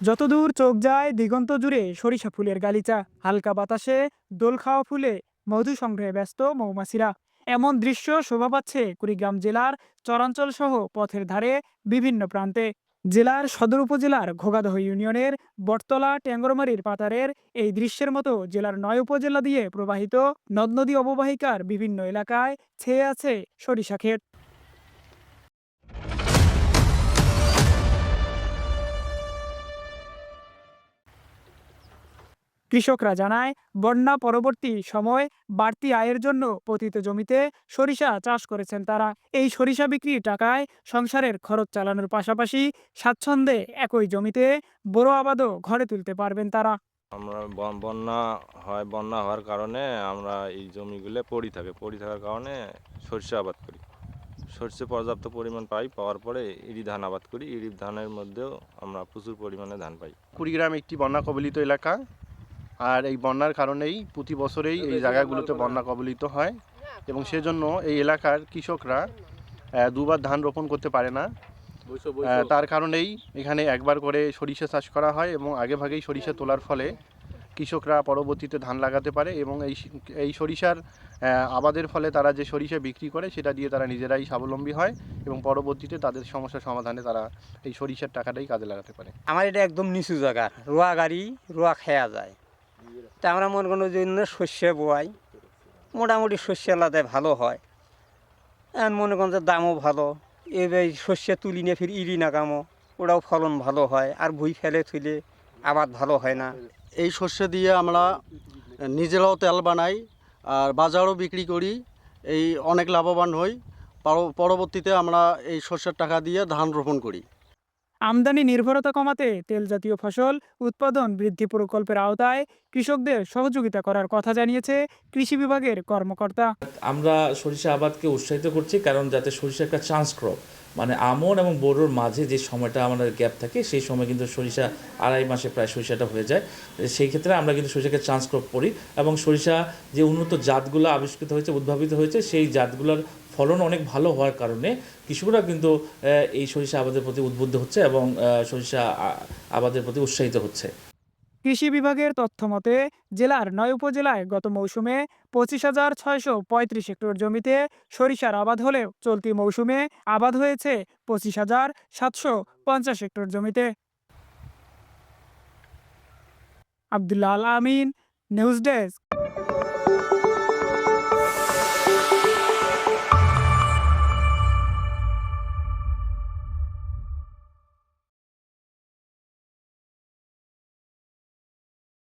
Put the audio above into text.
যতদূর চোখ যায় দিগন্ত জুড়ে সরিষা ফুলের গালিচা, হালকা বাতাসে দোল খাওয়া ফুলে মধু সংগ্রহে ব্যস্ত মৌমাছিরা। এমন দৃশ্য শোভা পাচ্ছে কুড়িগ্রাম জেলার চরাঞ্চল সহ পথের ধারে বিভিন্ন প্রান্তে। জেলার সদর উপজেলার ঘোগাদহ ইউনিয়নের বটতলা ট্যাঙ্গরমারির পাতারের এই দৃশ্যের মতো জেলার ৯ উপজেলা দিয়ে প্রবাহিত নদ নদী অববাহিকার বিভিন্ন এলাকায় ছেয়ে আছে সরিষা ক্ষেত। কৃষকরা জানায়, বন্যা পরবর্তী সময় বাড়তি আয়ের জন্য পতিত জমিতে সরিষা চাষ করেছেন তারা। এই সরিষা বিক্রির টাকায় সংসারের খরচ চালানোর পাশাপাশি স্বাচ্ছন্দ্যে একই জমিতে বড় আবাদও ঘরে তুলতে পারবেন তারা। আমরা বন্যা হয়, বন্যা হওয়ার কারণে আমরা এই জমিগুলো পড়ে থাকার কারণে সরষে আবাদ করি। সরষে পর্যাপ্ত পরিমাণ পাওয়ার পরে ইরি ধান আবাদ করি। ইরি ধানের মধ্যেও আমরা প্রচুর পরিমাণে ধান পাই। কুড়িগ্রাম একটি বন্যা কবলিত এলাকা, আর এই বন্যার কারণেই প্রতি বছরেই এই জায়গাগুলোতে বন্যা কবলিত হয় এবং সেজন্য এই এলাকার কৃষকরা দুবার ধান রোপণ করতে পারে না। তার কারণেই এখানে একবার করে সরিষা চাষ করা হয় এবং আগেভাগেই সরিষা তোলার ফলে কৃষকরা পরবর্তীতে ধান লাগাতে পারে এবং এই সরিষার আবাদের ফলে তারা যে সরিষা বিক্রি করে সেটা দিয়ে তারা নিজেরাই স্বাবলম্বী হয় এবং পরবর্তীতে তাদের সমস্যা সমাধানে তারা এই সরিষার টাকাটাই কাজে লাগাতে পারে। আমার এটা একদম নিচু জায়গা, রোয়া গাড়ি রোয়া খেয়া যায়। তা আমরা মনে করেন জন্য শস্য বোয়াই, মোটামুটি শস্য আলাদায় ভালো হয়। এখন মনে করেন যে দামও ভালো, এবার শস্য তুলি নিয়ে ফির ইরি নাগামো, ওটাও ফলন ভালো হয়। আর ভুই ফেলে তুলে আবাদ ভালো হয় না। এই শস্য দিয়ে আমরা নিজেরাও তেল বানাই আর বাজারও বিক্রি করি, এই অনেক লাভবান হই। পরবর্তীতে আমরা এই শস্যের টাকা দিয়ে ধান রোপণ করি। আমদানি নির্ভরতা কমাতে তেল জাতীয় ফসল উৎপাদন বৃদ্ধি প্রকল্পের আওতায় কৃষকদের সহযোগিতা করার কথা জানিয়েছে কৃষি বিভাগের কর্মকর্তা। আমরা সরিষা আবাদকে উৎসাহিত করছি, কারণ যাতে সরিষা একটা চান্স ক্রপ, মানে আমন এবং বোরোর মাঝে যে সময়টা আমাদের গ্যাপ থাকে সেই সময় কিন্তু সরিষা ২.৫ মাসে প্রায় সরিষাটা হয়ে যায়। সেই ক্ষেত্রে আমরা কিন্তু সরিষাকে চান্স ক্রপ করি এবং সরিষা যে উন্নত জাতগুলো আবিষ্কৃত হয়েছে, উদ্ভাবিত হয়েছে, সেই জাতগুলোর ফলন অনেক ভালো হওয়ার কারণে কৃষকরা কিন্তু এই সরিষা আবাদের প্রতি উদ্বুদ্ধ হচ্ছে এবং সরিষা আবাদের প্রতি উৎসাহিত হচ্ছে। কৃষি বিভাগের তথ্য মতে জেলার ৯ উপজেলায় গত মৌসুমে ২৫,৬৩৫ হেক্টর জমিতে সরিষার আবাদ হলেও চলতি মৌসুমে আবাদ হয়েছে ২৫,৭৫০ হেক্টর জমিতে। আব্দুল্লাহ আল আমিন, নিউজ ডেস্ক।